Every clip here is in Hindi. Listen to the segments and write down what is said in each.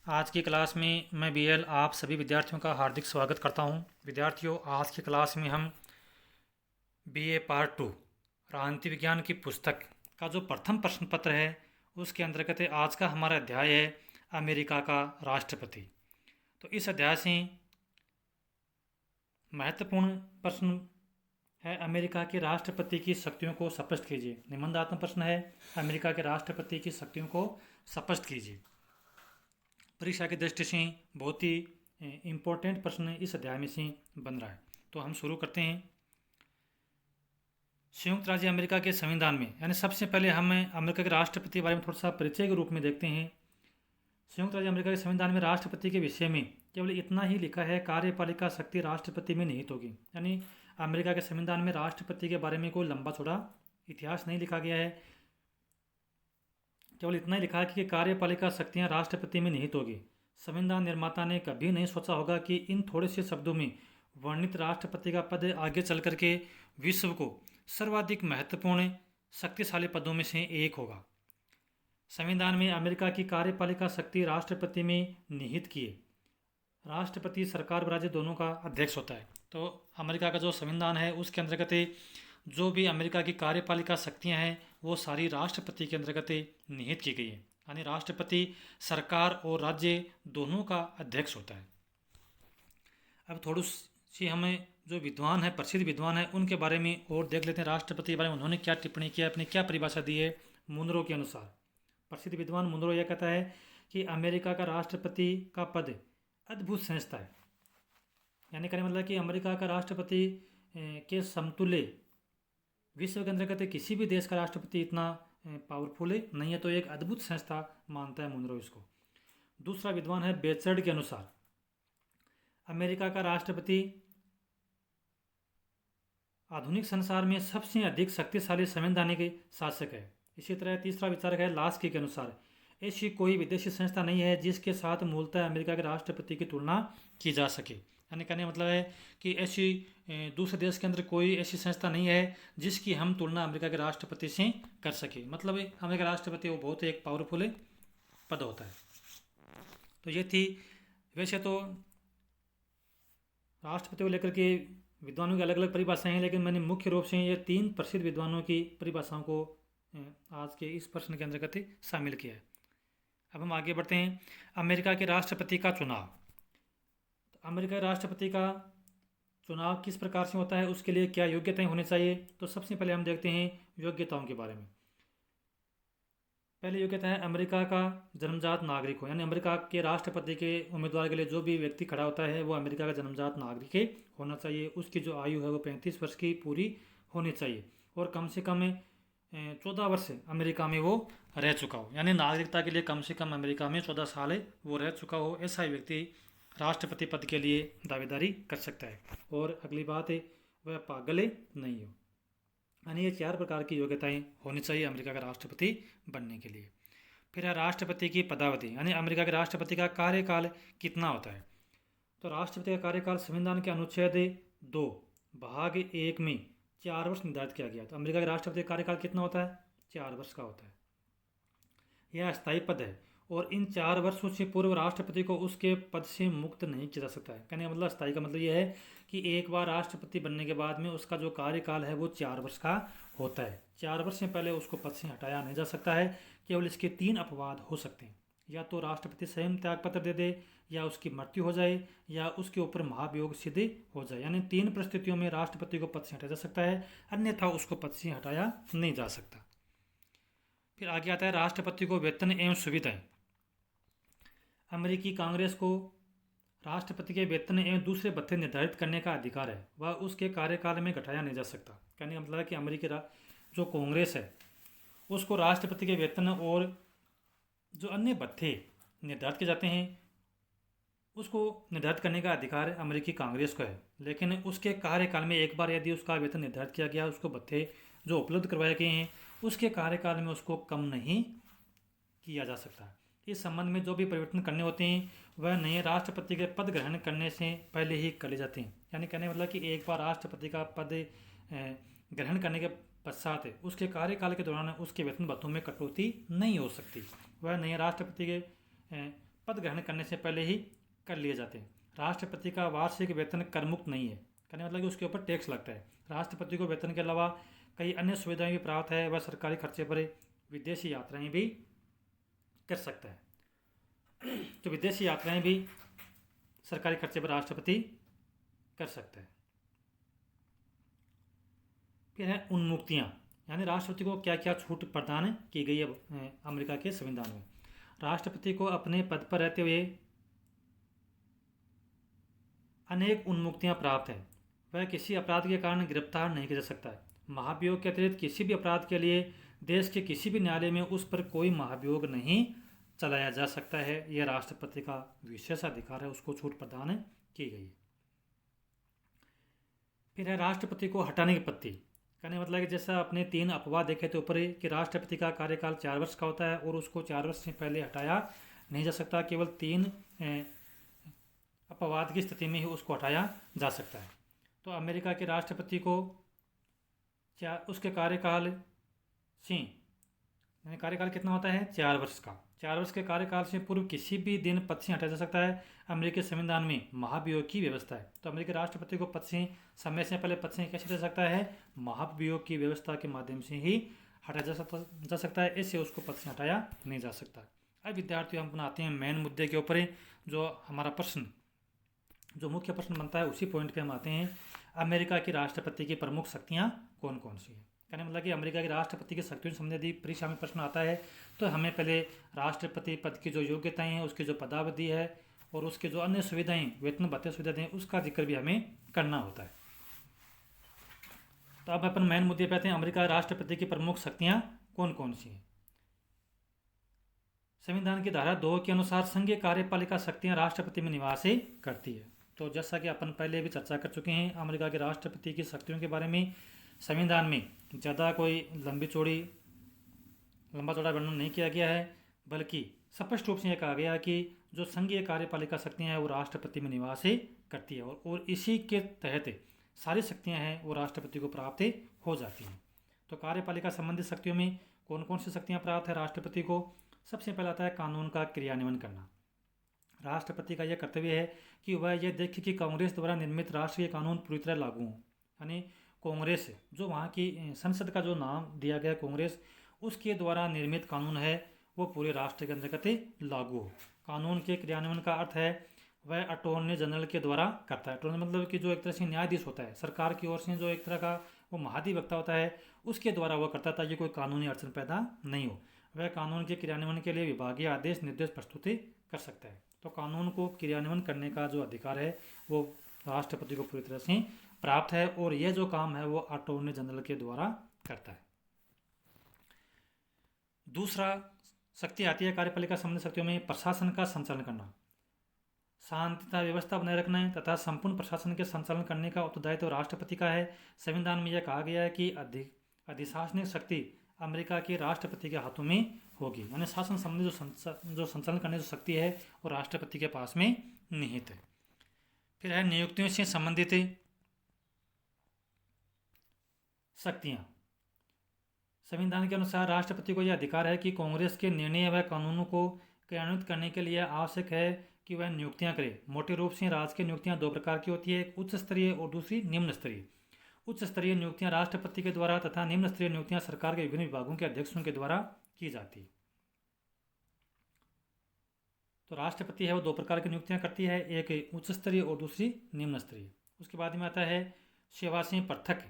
आज की क्लास में मैं बीएल आप सभी विद्यार्थियों का हार्दिक स्वागत करता हूं। विद्यार्थियों, आज की क्लास में हम बीए पार्ट 2 राजनीति विज्ञान की पुस्तक का जो प्रथम प्रश्न पत्र है उसके अंतर्गत आज का हमारा अध्याय है अमेरिका का राष्ट्रपति। तो इस अध्याय से महत्वपूर्ण प्रश्न है अमेरिका के राष्ट्रपति की शक्तियों को स्पष्ट कीजिए। निबंधात्मक प्रश्न है अमेरिका के राष्ट्रपति की शक्तियों को स्पष्ट कीजिए। परीक्षा की दृष्टि से बहुत ही इम्पोर्टेंट प्रश्न इस अध्याय में से बन रहा है। तो हम शुरू करते हैं। संयुक्त राज्य अमेरिका के संविधान में, यानी सबसे पहले हम अमेरिका के राष्ट्रपति के बारे में थोड़ा सा परिचय के रूप में देखते हैं। संयुक्त राज्य अमेरिका के संविधान में राष्ट्रपति के विषय में केवल इतना ही लिखा है, कार्यपालिका शक्ति राष्ट्रपति में निहित होगी। यानी अमेरिका के संविधान में राष्ट्रपति के बारे में कोई लंबा चौड़ा इतिहास नहीं लिखा गया है, केवल इतना ही लिखा है कि कार्यपालिका शक्तियां राष्ट्रपति में निहित होगी। संविधान निर्माता ने कभी नहीं सोचा होगा कि इन थोड़े से शब्दों में वर्णित राष्ट्रपति का पद आगे चल करके विश्व को सर्वाधिक महत्वपूर्ण शक्तिशाली पदों में से एक होगा। संविधान में अमेरिका की कार्यपालिका शक्ति राष्ट्रपति में निहित की है। राष्ट्रपति सरकार व राज्य दोनों का अध्यक्ष होता है। तो अमेरिका का जो संविधान है उसके अंतर्गत जो भी अमेरिका की कार्यपालिका शक्तियां हैं वो सारी राष्ट्रपति के अंतर्गत निहित की गई है। यानी राष्ट्रपति सरकार और राज्य दोनों का अध्यक्ष होता है। अब थोड़ी सी हमें जो विद्वान है, प्रसिद्ध विद्वान है, उनके बारे में और देख लेते हैं। राष्ट्रपति के बारे में उन्होंने क्या टिप्पणी किया, अपनी क्या परिभाषा दी है। मुनरो के अनुसार प्रसिद्ध विद्वान मुनरो यह कहता है कि अमेरिका का राष्ट्रपति का पद अद्भुत संस्था है। यानी कहने मतलब कि अमेरिका का राष्ट्रपति के समतुल्य विश्व के अंतर्गत किसी भी देश का राष्ट्रपति इतना पावरफुल नहीं है, तो एक अद्भुत संस्था मानता है मुनरो इसको। दूसरा विद्वान है बेचर्ड के अनुसार अमेरिका का राष्ट्रपति आधुनिक संसार में सबसे अधिक शक्तिशाली संवैधानिक शासक है। इसी तरह तीसरा विचारक है लास्की के अनुसार ऐसी कोई विदेशी संस्था नहीं है जिसके साथ मूलतः अमेरिका के राष्ट्रपति की तुलना की जा सके। यानी कहने का मतलब है कि ऐसी दूसरे देश के अंदर कोई ऐसी संस्था नहीं है जिसकी हम तुलना अमेरिका के राष्ट्रपति से कर सके। मतलब अमेरिका का राष्ट्रपति वो बहुत एक पावरफुल पद होता है। तो ये थी, वैसे तो राष्ट्रपति को लेकर के विद्वानों की अलग अलग परिभाषाएं हैं, लेकिन मैंने मुख्य रूप से ये 3 प्रसिद्ध विद्वानों की परिभाषाओं को आज के इस प्रश्न के अंतर्गत शामिल किया है। अब हम आगे बढ़ते हैं। अमेरिका के राष्ट्रपति का चुनाव। तो अमेरिका के राष्ट्रपति का चुनाव किस प्रकार से होता है, उसके लिए क्या योग्यताएं होनी चाहिए। तो सबसे पहले हम देखते हैं योग्यताओं के बारे में। पहली योग्यता है अमेरिका का जन्मजात नागरिक हो। यानी अमेरिका के राष्ट्रपति के उम्मीदवार के लिए जो भी व्यक्ति खड़ा होता है वो अमेरिका का जन्मजात नागरिक होना चाहिए। उसकी जो आयु है वो 35 वर्ष की पूरी होनी चाहिए और कम से कम 14 वर्ष अमेरिका में वो रह चुका हो। यानी नागरिकता के लिए कम से कम अमेरिका में 14 साल वो रह चुका हो, ऐसा ही व्यक्ति राष्ट्रपति पद के लिए दावेदारी कर सकता है। और अगली बात है वह पागल नहीं हो। यानी ये 4 प्रकार की योग्यताएं होनी चाहिए अमेरिका का राष्ट्रपति बनने के लिए। फिर है राष्ट्रपति की पदावधि। यानी अमेरिका के राष्ट्रपति का कार्यकाल कितना होता है। तो राष्ट्रपति का कार्यकाल संविधान के अनुच्छेद 2 भाग 1 में 4 वर्ष निर्धारित किया गया। तो अमेरिका के राष्ट्रपति का कार्यकाल कितना होता है, 4 वर्ष का होता है। यह अस्थायी पद है और इन 4 वर्षों से पूर्व राष्ट्रपति को उसके पद से मुक्त नहीं किया जा सकता है। कहने का मतलब अस्थायी का मतलब यह है कि एक बार राष्ट्रपति बनने के बाद में उसका जो कार्यकाल है वो 4 वर्ष का होता है। 4 वर्ष से पहले उसको पद से हटाया नहीं जा सकता है। केवल इसके 3 अपवाद हो सकते हैं, या तो राष्ट्रपति स्वयं त्यागपत्र दे दे, या उसकी मृत्यु हो जाए, या उसके ऊपर महाभियोग सिद्ध हो जाए। यानी 3 परिस्थितियों में राष्ट्रपति को पद से हटाया जा सकता है, अन्यथा उसको पद से हटाया नहीं जा सकता। फिर आगे आता है राष्ट्रपति को वेतन एवं सुविधाएं। अमेरिकी कांग्रेस को राष्ट्रपति के वेतन एवं दूसरे भत्ते निर्धारित करने का अधिकार है, वह उसके कार्यकाल में घटाया नहीं जा सकता। कहने का मतलब है कि अमेरिकी जो कांग्रेस है उसको राष्ट्रपति के वेतन और जो अन्य भत्ते निर्धारित किए जाते हैं उसको निर्धारित करने का अधिकार अमेरिकी कांग्रेस को है। लेकिन उसके कार्यकाल में एक बार यदि उसका वेतन निर्धारित किया गया, उसको भत्ते जो उपलब्ध करवाए गए हैं, उसके कार्यकाल में उसको कम नहीं किया जा सकता। इस संबंध में जो भी परिवर्तन करने होते हैं वह नए राष्ट्रपति के पद ग्रहण करने से पहले ही कर लिए जाते हैं। यानी कहने मतलब कि एक बार राष्ट्रपति का पद ग्रहण करने के पश्चात उसके कार्यकाल के दौरान उसके वेतन भत्तों में कटौती नहीं हो सकती। वह नए राष्ट्रपति के पद ग्रहण करने से पहले ही कर लिए जाते हैं। राष्ट्रपति का वार्षिक वेतन कर मुक्त नहीं है, कहने मतलब कि उसके ऊपर टैक्स लगता है। राष्ट्रपति को वेतन के अलावा कई अन्य सुविधाएं भी प्राप्त है। वह सरकारी खर्चे पर विदेशी यात्राएं भी कर सकता है। तो विदेशी यात्राएं भी सरकारी खर्चे पर राष्ट्रपति कर सकता है। फिर है उन्मुक्तियां, यानी राष्ट्रपति को क्या क्या छूट प्रदान की गई है अमेरिका के संविधान में। राष्ट्रपति को अपने पद पर रहते हुए अनेक उन्मुक्तियां प्राप्त हैं। वह किसी अपराध के कारण गिरफ्तार नहीं किया जा सकता है। महाभियोग के अतिरिक्त किसी भी अपराध के लिए देश के किसी भी न्यायालय में उस पर कोई महाभियोग नहीं चलाया जा सकता है। यह राष्ट्रपति का विशेष अधिकार है, उसको छूट प्रदान की गई है। फिर है राष्ट्रपति को हटाने की पत्ती, कहने मतलब कि जैसा अपने 3 अपवाद देखे थे ऊपर कि राष्ट्रपति का कार्यकाल 4 वर्ष का होता है और उसको 4 वर्ष से पहले हटाया नहीं जा सकता। केवल 3 अपवाद की स्थिति में ही उसको हटाया जा सकता है। तो अमेरिका के राष्ट्रपति को उसके कार्यकाल से, यानी कार्यकाल कितना होता है 4 वर्ष का, 4 वर्ष के कार्यकाल से पूर्व किसी भी दिन पद से हटाया जा सकता है। अमेरिकी संविधान में महाभियोग की व्यवस्था है। तो अमेरिकी राष्ट्रपति को पद से समय से पहले पद से कैसे हटा सकता है, महाभियोग की व्यवस्था के माध्यम से ही हटाया जा सकता है। इससे उसको पद से हटाया नहीं जा सकता। अब विद्यार्थियों हम बनाते हैं मेन मुद्दे के ऊपर, जो हमारा प्रश्न, जो मुख्य प्रश्न बनता है उसी पॉइंट पे हम आते हैं। अमेरिका की राष्ट्रपति की प्रमुख शक्तियाँ कौन कौन सी हैं। कहने मतलब कि अमेरिका के राष्ट्रपति की शक्तियों से संबंधित यदि परीक्षा में प्रश्न आता है तो हमें पहले राष्ट्रपति पद की जो योग्यताएं हैं, उसकी जो पदावधि है और उसके जो अन्य सुविधाएं, वेतन भत्ते सुविधाएं हैं, उसका जिक्र भी हमें करना होता है। तो अब अपन मेन मुद्दे पे आते हैं, अमेरिका राष्ट्रपति की प्रमुख शक्तियाँ कौन कौन सी हैं। संविधान की धारा 2 के अनुसार संघीय कार्यपालिका शक्तियाँ राष्ट्रपति में निवास करती है। तो जैसा कि अपन पहले भी चर्चा कर चुके हैं, अमेरिका के राष्ट्रपति की शक्तियों के बारे में संविधान में ज़्यादा कोई लंबा चौड़ा वर्णन नहीं किया गया है, बल्कि स्पष्ट रूप से यह कहा गया है कि जो संघीय कार्यपालिका शक्तियाँ हैं वो राष्ट्रपति में निवास करती है और इसी के तहत सारी शक्तियाँ हैं वो राष्ट्रपति को प्राप्त हो जाती हैं। तो कार्यपालिका संबंधित शक्तियों में कौन कौन सी शक्तियाँ प्राप्त है राष्ट्रपति को। सबसे पहला आता है कानून का क्रियान्वयन करना। राष्ट्रपति का यह कर्तव्य है कि वह यह देखे कि कांग्रेस द्वारा निर्मित राष्ट्रीय कानून पूरी तरह लागू हों। यानी कांग्रेस, जो वहाँ की संसद का जो नाम दिया गया कांग्रेस, उसके द्वारा निर्मित कानून है वो पूरे राष्ट्र के अंतर्गत लागू हो। कानून के क्रियान्वयन का अर्थ है वह अटॉर्नी जनरल के द्वारा करता है। अटॉर्नी मतलब कि जो एक तरह से न्यायाधीश होता है, सरकार की ओर से जो एक तरह का वो महाधिवक्ता होता है, उसके द्वारा वह करता है ताकि कोई कानूनी अड़चन पैदा नहीं हो। वह कानून के क्रियान्वयन के लिए विभागीय आदेश निर्देश प्रस्तुत कर सकता है। तो कानून को क्रियान्वयन करने का जो अधिकार है वो राष्ट्रपति को पूरी तरह से प्राप्त है और यह जो काम है वो अटॉर्नी जनरल के द्वारा करता है। दूसरा शक्ति आती है कार्यपालिका संबंधी शक्तियों में प्रशासन का संचालन करना, शांति तथा व्यवस्था बनाए रखना है तथा संपूर्ण प्रशासन के संचालन करने का उत्तरदायित्व राष्ट्रपति का है। संविधान में यह कहा गया है कि अधिशासनिक शक्ति अमेरिका के राष्ट्रपति के हाथों में होगी, यानी शासन संबंधी जो संचालन करने की शक्ति है वो राष्ट्रपति के पास में निहित है। फिर है नियुक्तियों से संबंधित शक्तियाँ। संविधान के अनुसार राष्ट्रपति को यह अधिकार है कि कांग्रेस के निर्णय व कानूनों को क्रियान्वित करने के लिए आवश्यक है कि वह नियुक्तियां करे। मोटे रूप से राजकीय नियुक्तियां 2 प्रकार की होती है, एक उच्च स्तरीय और दूसरी निम्न स्तरीय। उच्च स्तरीय नियुक्तियां राष्ट्रपति के द्वारा तथा निम्न स्तरीय नियुक्तियां सरकार के विभिन्न विभागों के अध्यक्षों के द्वारा की जाती है। तो राष्ट्रपति है वो 2 प्रकार की नियुक्तियां करती है, एक उच्च स्तरीय और दूसरी निम्न स्तरीय। उसके बाद में आता है सेवा से पृथक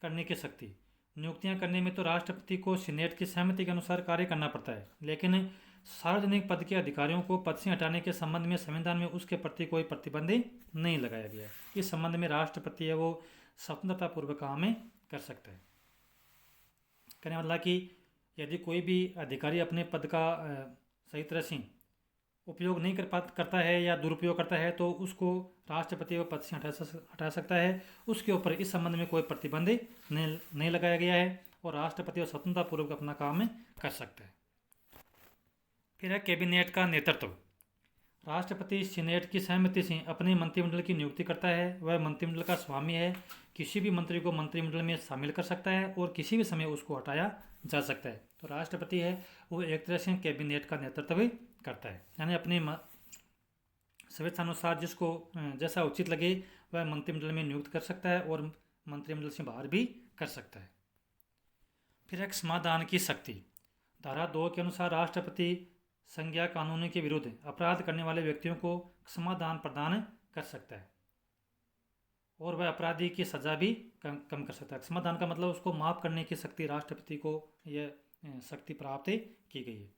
करने की शक्ति। नियुक्तियां करने में तो राष्ट्रपति को सीनेट की सहमति के अनुसार कार्य करना पड़ता है, लेकिन सार्वजनिक पद के अधिकारियों को पद से हटाने के संबंध में संविधान में उसके प्रति कोई प्रतिबंध नहीं लगाया गया है। इस संबंध में राष्ट्रपति है वो स्वतंत्रतापूर्वक काम कर सकता है। कहने मतलब कि यदि कोई भी अधिकारी अपने पद का सही तरह से उपयोग नहीं करता है या दुरुपयोग करता है तो उसको राष्ट्रपति को पद से हटा सकता है। उसके ऊपर इस संबंध में कोई प्रतिबंध नहीं लगाया गया है और राष्ट्रपति स्वतंत्रतापूर्वक अपना काम कर सकता है। फिर है कैबिनेट का नेतृत्व। राष्ट्रपति सीनेट की सहमति से अपने मंत्रिमंडल की नियुक्ति करता है। वह मंत्रिमंडल का स्वामी है, किसी भी मंत्री को मंत्रिमंडल में शामिल कर सकता है और किसी भी समय उसको हटाया जा सकता है। तो राष्ट्रपति है वो एक तरह से कैबिनेट का नेतृत्व करता है, यानी अपने स्वेच्छानुसार जिसको जैसा उचित लगे वह मंत्रिमंडल में नियुक्त कर सकता है और मंत्रिमंडल से बाहर भी कर सकता है। फिर एक समाधान की शक्ति। धारा 2 के अनुसार राष्ट्रपति संज्ञा कानून के विरुद्ध अपराध करने वाले व्यक्तियों को समाधान प्रदान कर सकता है और वह अपराधी की सजा भी कम कर सकता है। समाधान का मतलब उसको माफ करने की शक्ति राष्ट्रपति को यह शक्ति प्राप्त की गई है।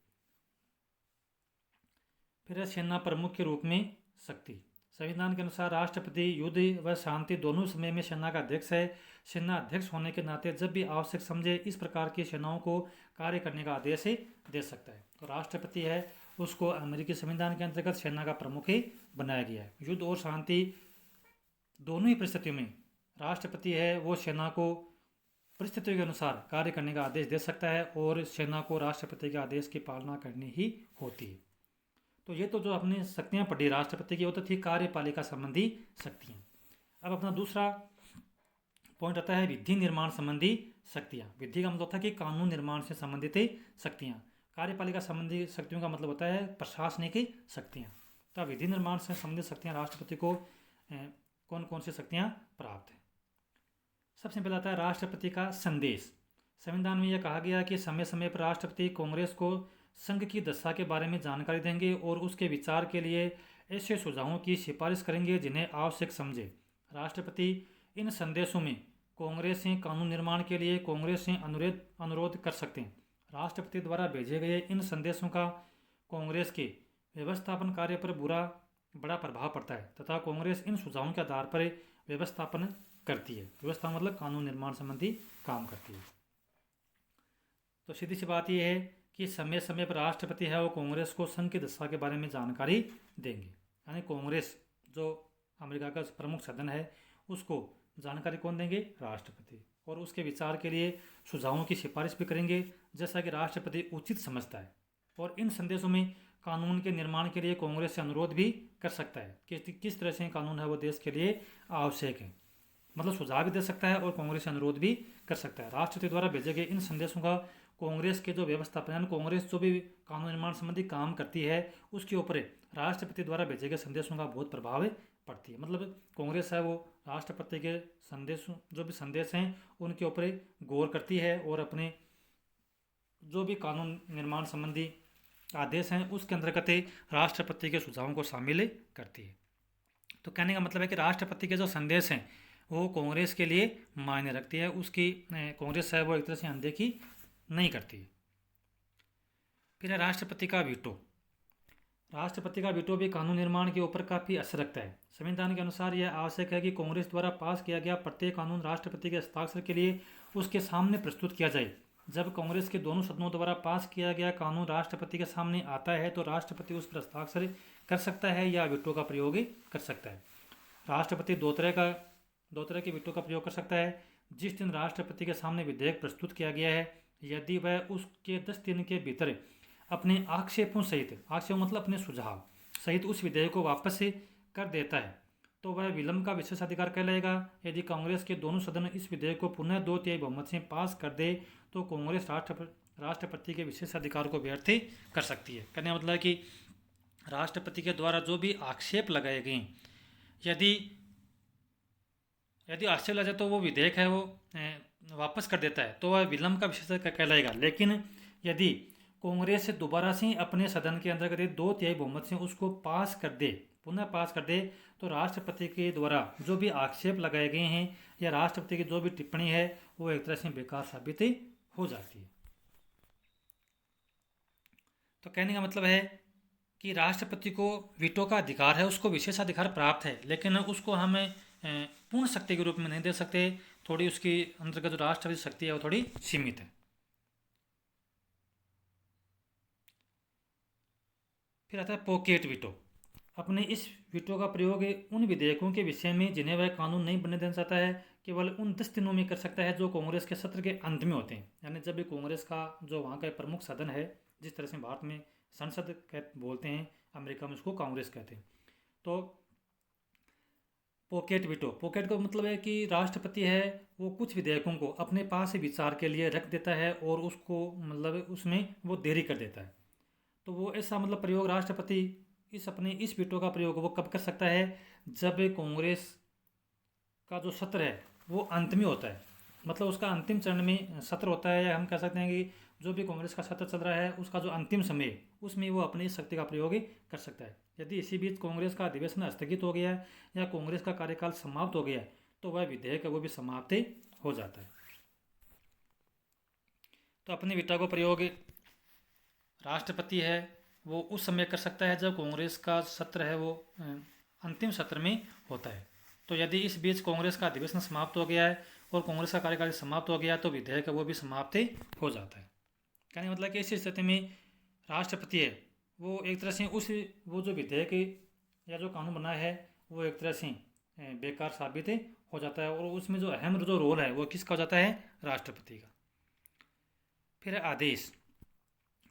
फिर है सेना प्रमुख के रूप में शक्ति। संविधान के अनुसार राष्ट्रपति युद्ध व शांति दोनों समय में सेना का अध्यक्ष है। सेना अध्यक्ष होने के नाते जब भी आवश्यक समझे इस प्रकार की सेनाओं को कार्य करने का आदेश दे सकता है। तो राष्ट्रपति है उसको अमेरिकी संविधान के अंतर्गत सेना का प्रमुख ही बनाया गया है। युद्ध और शांति दोनों ही परिस्थितियों में राष्ट्रपति है वो सेना को परिस्थितियों के अनुसार कार्य करने का आदेश दे सकता है और सेना को राष्ट्रपति के आदेश की पालना करनी ही होती है। तो ये तो जो अपनी शक्तियाँ पढ़ी राष्ट्रपति की वो तो थी कार्यपालिका संबंधी शक्तियाँ। अब अपना दूसरा पॉइंट आता है विधि निर्माण संबंधी शक्तियाँ। विधि का मतलब था कि कानून निर्माण से संबंधित शक्तियाँ। कार्यपालिका संबंधी शक्तियों का मतलब होता है प्रशासनिक शक्तियाँ। तो विधि निर्माण से संबंधित शक्तियाँ राष्ट्रपति को कौन कौन सी शक्तियाँ प्राप्त हैं। सबसे पहले आता है राष्ट्रपति का संदेश। संविधान में यह कहा गया कि समय समय पर राष्ट्रपति कांग्रेस को संघ की दशा के बारे में जानकारी देंगे और उसके विचार के लिए ऐसे सुझावों की सिफारिश करेंगे जिन्हें आवश्यक समझे। राष्ट्रपति इन संदेशों में कांग्रेस से कानून निर्माण के लिए कांग्रेस से अनुरोध कर सकते हैं। राष्ट्रपति द्वारा भेजे गए इन संदेशों का कांग्रेस के व्यवस्थापन कार्य पर बड़ा प्रभाव पड़ता है तथा कांग्रेस इन सुझावों के आधार पर व्यवस्थापन करती है। व्यवस्था मतलब कानून निर्माण संबंधी काम करती है। तो सीधी सी बात यह है कि समय समय पर राष्ट्रपति है वो कांग्रेस को संघ की दशा के बारे में जानकारी देंगे। यानी कांग्रेस जो अमेरिका का प्रमुख सदन है उसको जानकारी कौन देंगे? राष्ट्रपति। और उसके विचार के लिए सुझावों की सिफारिश भी करेंगे जैसा कि राष्ट्रपति उचित समझता है। और इन संदेशों में कानून के निर्माण के लिए कांग्रेस से अनुरोध भी कर सकता है कि किस तरह से कानून है वो देश के लिए आवश्यक है। मतलब सुझाव भी दे सकता है और कांग्रेस से अनुरोध भी कर सकता है। राष्ट्रपति द्वारा भेजे गए इन संदेशों का कांग्रेस के जो व्यवस्थापन यानी कांग्रेस जो भी कानून निर्माण संबंधी काम करती है उसके ऊपर राष्ट्रपति द्वारा भेजे गए संदेशों का बहुत प्रभाव पड़ती है। मतलब कांग्रेस है वो राष्ट्रपति के संदेश जो भी संदेश हैं उनके ऊपर गौर करती है और अपने जो भी कानून निर्माण संबंधी आदेश हैं उसके अंतर्गत राष्ट्रपति के सुझावों को शामिल करती है। तो कहने का मतलब है कि राष्ट्रपति के जो संदेश हैं वो कांग्रेस के लिए मायने रखती है। उसकी कांग्रेस है वो एक तरह से अनदेखी नहीं करती है। फिर है राष्ट्रपति का वीटो। राष्ट्रपति का वीटो भी कानून निर्माण के ऊपर काफ़ी असर रखता है। संविधान के अनुसार यह आवश्यक है कि कांग्रेस द्वारा पास किया गया प्रत्येक कानून राष्ट्रपति के हस्ताक्षर के लिए उसके सामने प्रस्तुत किया जाए। जब कांग्रेस के दोनों सदनों द्वारा पास किया गया कानून राष्ट्रपति के सामने आता है तो राष्ट्रपति उस पर हस्ताक्षर कर सकता है या वीटो का प्रयोग कर सकता है। राष्ट्रपति दो तरह के वीटो का प्रयोग कर सकता है। जिस दिन राष्ट्रपति के सामने विधेयक प्रस्तुत किया गया है यदि वह उसके 10 दिन के भीतर अपने आक्षेपों सहित आक्षेप मतलब अपने सुझाव सहित उस विधेयक को वापस कर देता है तो वह विलंब का विशेषाधिकार कहलाएगा। यदि कांग्रेस के दोनों सदन इस विधेयक को पुनः 2/3 बहुमत से पास कर दे तो कांग्रेस राष्ट्रपति के विशेषाधिकार को व्यर्थ कर सकती है। कहने का मतलब है कि राष्ट्रपति के द्वारा जो भी आक्षेप लगाए गए यदि आक्षेप लगा जाए तो वो विधेयक है वो वापस कर देता है तो वह विलंब का विशेषाधिकार कहलाएगा। लेकिन यदि कांग्रेस दोबारा से अपने सदन के अंतर्गत 2/3 बहुमत से उसको पुनः पास कर दे तो राष्ट्रपति के द्वारा जो भी आक्षेप लगाए गए हैं या राष्ट्रपति की जो भी टिप्पणी है वो एक तरह से बेकार साबित हो जाती है। तो कहने का मतलब है कि राष्ट्रपति को वीटो का अधिकार है, उसको विशेषाधिकार प्राप्त है, लेकिन उसको हमें पूर्ण शक्ति के रूप में नहीं दे सकते। थोड़ी उसकी अंतर्गत जो राष्ट्रपति शक्ति है वो थोड़ी सीमित है। फिर आता है पॉकेट वीटो। अपने इस वीटो का प्रयोग उन विधेयकों के विषय में जिन्हें वह कानून नहीं बनने देना चाहता है केवल उन 10 दिनों में कर सकता है जो कांग्रेस के सत्र के अंत में होते हैं। यानी जब भी कांग्रेस का जो वहाँ का प्रमुख सदन है, जिस तरह से भारत में संसद बोलते हैं, अमेरिका में उसको कांग्रेस कहते हैं। तो पॉकेट वीटो, पॉकेट का मतलब है कि राष्ट्रपति है वो कुछ विधेयकों को अपने पास विचार के लिए रख देता है और उसको मतलब उसमें वो देरी कर देता है। तो वो ऐसा मतलब प्रयोग राष्ट्रपति इस वीटो का प्रयोग वो कब कर सकता है? जब कांग्रेस का जो सत्र है वो अंत में होता है, मतलब उसका अंतिम चरण में सत्र होता है, या हम कह सकते हैं कि जो भी कांग्रेस का सत्र चल रहा है उसका जो अंतिम समय है उसमें वो अपनी शक्ति का प्रयोग कर सकता है। यदि इसी बीच कांग्रेस का अधिवेशन स्थगित हो गया है या कांग्रेस का कार्यकाल समाप्त हो गया है तो वह विधेयक वो भी समाप्त हो जाता है। तो अपने वीटा को प्रयोग राष्ट्रपति है वो उस समय कर सकता है जब कांग्रेस का सत्र है वो अंतिम सत्र में होता है। तो यदि इस बीच कांग्रेस का अधिवेशन समाप्त हो गया है और कांग्रेस का कार्यकाल समाप्त हो गया तो विधेयक वो भी समाप्त हो जाता है। कहने मतलब कि इस स्थिति में राष्ट्रपति है वो एक तरह से वो जो विधेयक या जो कानून बना है वो एक तरह से बेकार साबित हो जाता है, और उसमें जो अहम जो रोल है वो किसका हो जाता है? राष्ट्रपति का। फिर आदेश।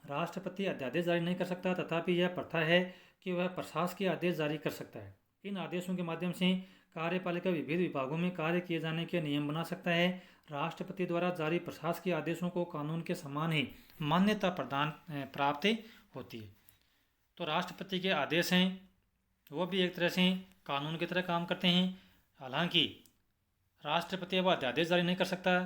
राष्ट्रपति अध्यादेश जारी नहीं कर सकता, तथापि यह प्रथा है कि वह प्रशासकीय आदेश जारी कर सकता है। इन आदेशों के माध्यम से कार्यपालिका विविध विभागों में कार्य किए जाने के नियम बना सकता है। राष्ट्रपति द्वारा जारी प्रशासकीय आदेशों को कानून के समान ही मान्यता प्रदान प्राप्त होती है। तो राष्ट्रपति के आदेश हैं वो भी एक तरह से कानून की तरह काम करते हैं। हालांकि राष्ट्रपति वह अध्यादेश जारी नहीं कर सकता,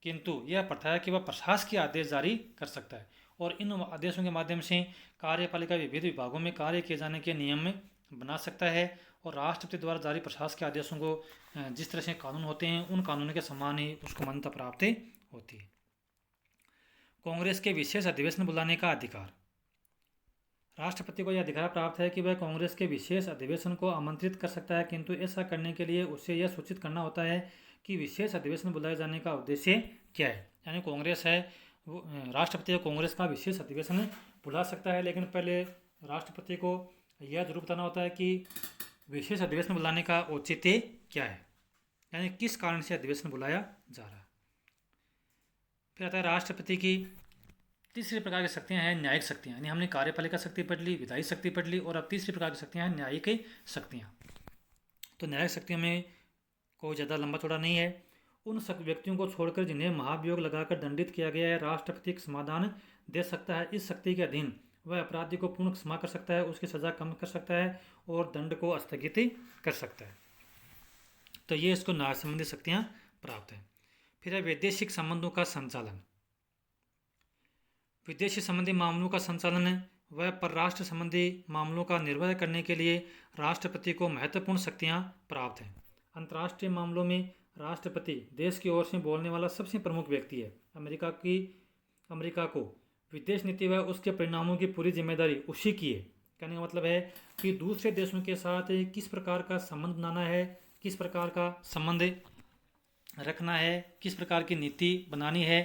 किंतु यह प्रथा है कि वह प्रशासकीय आदेश जारी कर सकता है, और इन आदेशों के माध्यम से कार्यपालिका विविध विभागों में कार्य किए जाने के नियम बना सकता है। और राष्ट्रपति द्वारा जारी प्रशासकीय आदेशों को जिस तरह से कानून होते हैं उन कानूनों के समान ही उसको मान्यता प्राप्त होती है। कांग्रेस के विशेष अधिवेशन बुलाने का अधिकार। राष्ट्रपति को यह अधिकार प्राप्त है कि वह कांग्रेस के विशेष अधिवेशन को आमंत्रित कर सकता है, किंतु ऐसा करने के लिए उसे यह सूचित करना होता है कि विशेष अधिवेशन बुलाए जाने का उद्देश्य क्या है। यानी कांग्रेस है वो राष्ट्रपति कांग्रेस का विशेष अधिवेशन बुला सकता है, लेकिन पहले राष्ट्रपति को यह जरूर बताना होता है कि विशेष अधिवेशन बुलाने का औचित्य क्या है, यानी किस कारण से अधिवेशन बुलाया जा रहा है। फिर आता है राष्ट्रपति की तीसरी प्रकार की शक्तियाँ हैं न्यायिक शक्तियाँ, यानी हमने कार्यपालिका शक्ति पढ़ ली, विधायी शक्ति पढ़ ली, और अब तीसरी प्रकार की शक्तियाँ हैं न्यायिक शक्तियाँ। तो न्यायिक शक्तियों में कोई ज़्यादा लंबा चौड़ा नहीं है। उन व्यक्तियों को छोड़कर जिन्हें महाभियोग लगाकर दंडित किया गया है राष्ट्रपति समाधान दे सकता है। इस शक्ति के अधीन वह अपराधी को पूर्ण क्षमा कर सकता है, उसकी सज़ा कम कर सकता है और दंड को स्थगित कर सकता है। तो ये इसको न्याय संबंधी शक्तियाँ प्राप्त हैं। फिर है वैदेशिक संबंधों का संचालन। विदेशी संबंधी मामलों का संचालन व परराष्ट्र संबंधी मामलों का निर्वहन करने के लिए राष्ट्रपति को महत्वपूर्ण शक्तियाँ प्राप्त हैं। अंतर्राष्ट्रीय मामलों में राष्ट्रपति देश की ओर से बोलने वाला सबसे प्रमुख व्यक्ति है। अमेरिका को विदेश नीति व उसके परिणामों की पूरी जिम्मेदारी उसी की है। कहने का मतलब है कि दूसरे देशों के साथ किस प्रकार का संबंध बनाना है, किस प्रकार का संबंध रखना है, किस प्रकार की नीति बनानी है।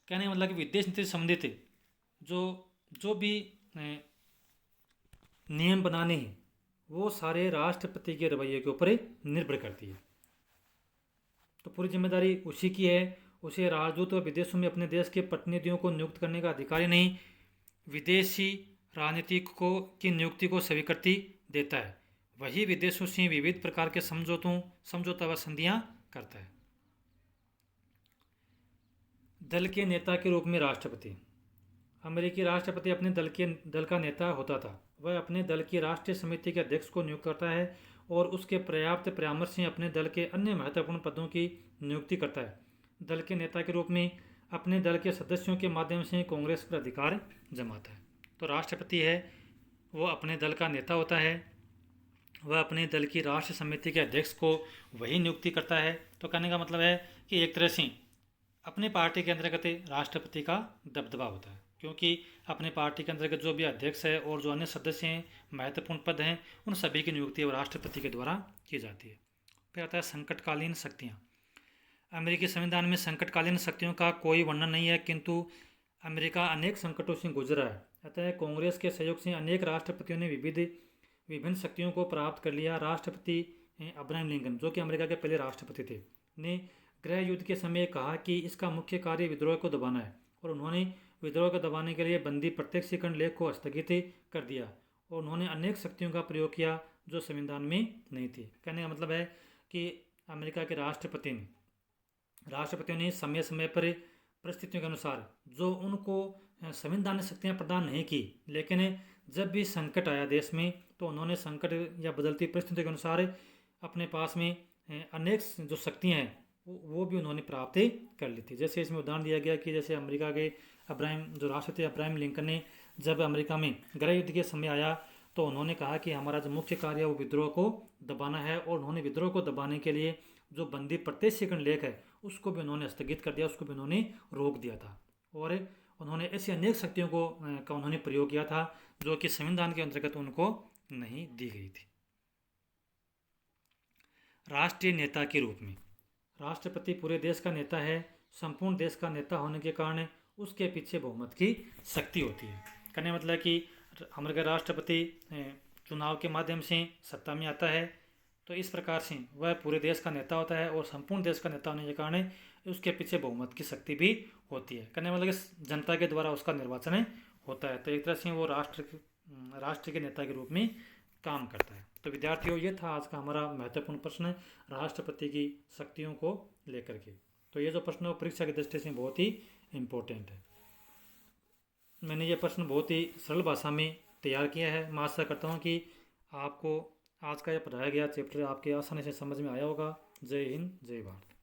कहने का मतलब कि विदेश नीति से संबंधित जो भी नियम बनाने हैं वो सारे राष्ट्रपति के रवैये के ऊपर निर्भर करती है। तो पूरी जिम्मेदारी उसी की है। उसे राजदूत व विदेशों में अपने देश के प्रतिनिधियों को नियुक्त करने का अधिकार ही नहीं, विदेशी राजनीतिकों की नियुक्ति को स्वीकृति देता है। वही विदेशों से विविध प्रकार के समझौता व संधियां करता है। दल के नेता के रूप में राष्ट्रपति। अमेरिकी राष्ट्रपति अपने दल का नेता होता था। वह अपने दल की राष्ट्रीय समिति के अध्यक्ष को नियुक्त करता है और उसके पर्याप्त परामर्श से अपने दल के अन्य महत्वपूर्ण पदों की नियुक्ति करता है। दल के नेता के रूप में अपने दल के सदस्यों के माध्यम से कांग्रेस पर अधिकार जमाता है। तो राष्ट्रपति है वो अपने दल का नेता होता है, वह अपने दल की राष्ट्रीय समिति के अध्यक्ष को वही नियुक्ति करता है। तो कहने का मतलब है कि एक तरह से अपने पार्टी के अंतर्गत राष्ट्रपति का दबदबा होता है, क्योंकि अपने पार्टी के अंतर्गत जो भी अध्यक्ष है और जो अन्य सदस्य हैं, महत्वपूर्ण पद हैं, उन सभी की नियुक्ति वो राष्ट्रपति के द्वारा की जाती है। फिर आता है संकटकालीन शक्तियाँ। अमेरिकी संविधान में संकटकालीन शक्तियों का कोई वर्णन नहीं है, किंतु अमेरिका अनेक संकटों से गुजरा है। अतः कांग्रेस के सहयोग से अनेक राष्ट्रपतियों ने विभिन्न शक्तियों को प्राप्त कर लिया। राष्ट्रपति अब्राहम लिंकन, जो कि अमेरिका के पहले राष्ट्रपति थे, ने गृह युद्ध के समय कहा कि इसका मुख्य कार्य विद्रोह को दबाना है, और उन्होंने विद्रोह को दबाने के लिए बंदी प्रत्यक्ष सेकंड लेख को स्थगित कर दिया, और उन्होंने अनेक शक्तियों का प्रयोग किया जो संविधान में नहीं थी। कहने का मतलब है कि अमेरिका के राष्ट्रपतियों ने समय समय पर परिस्थितियों के अनुसार जो उनको संवैधानिक शक्तियाँ प्रदान नहीं की, लेकिन जब भी संकट आया देश में तो उन्होंने संकट या बदलती परिस्थितियों के अनुसार अपने पास में अनेक जो शक्तियाँ हैं वो भी उन्होंने प्राप्त कर ली थी। जैसे इसमें उदाहरण दिया गया कि जैसे अमेरिका के अब्राहम जो राष्ट्रपति अब्राहम लिंकन ने जब अमेरिका में गृह युद्ध के समय आया तो उन्होंने कहा कि हमारा जो मुख्य कार्य है वो विद्रोह को दबाना है, और उन्होंने विद्रोह को दबाने के लिए जो बंदी प्रत्यक्षीकरण लेख है उसको भी उन्होंने स्थगित कर दिया, उसको भी उन्होंने रोक दिया था। और उन्होंने ऐसी अनेक शक्तियों का उन्होंने प्रयोग किया था जो कि संविधान के अंतर्गत उनको नहीं दी गई थी। राष्ट्रीय नेता के रूप में राष्ट्रपति पूरे देश का नेता है। संपूर्ण देश का नेता होने के कारण उसके पीछे बहुमत की शक्ति होती है। कहने मतलब कि हमारे राष्ट्रपति चुनाव के माध्यम से सत्ता में आता है, तो इस प्रकार से वह पूरे देश का नेता होता है और संपूर्ण देश का नेता होने के कारण उसके पीछे बहुमत की शक्ति भी होती है। कहने मतलब कि जनता के द्वारा उसका निर्वाचन होता है, तो एक तरह से वो राष्ट्र के नेता के रूप में काम करता है। तो विद्यार्थियों, ये था आज का हमारा महत्वपूर्ण प्रश्न राष्ट्रपति की शक्तियों को लेकर के। तो ये जो प्रश्न है वो परीक्षा की दृष्टि से बहुत ही इम्पोर्टेंट है। मैंने ये प्रश्न बहुत ही सरल भाषा में तैयार किया है। मैं आशा करता हूँ कि आपको आज का ये पढ़ाया गया चैप्टर आपके आसानी से समझ में आया होगा। जय हिंद, जय भारत।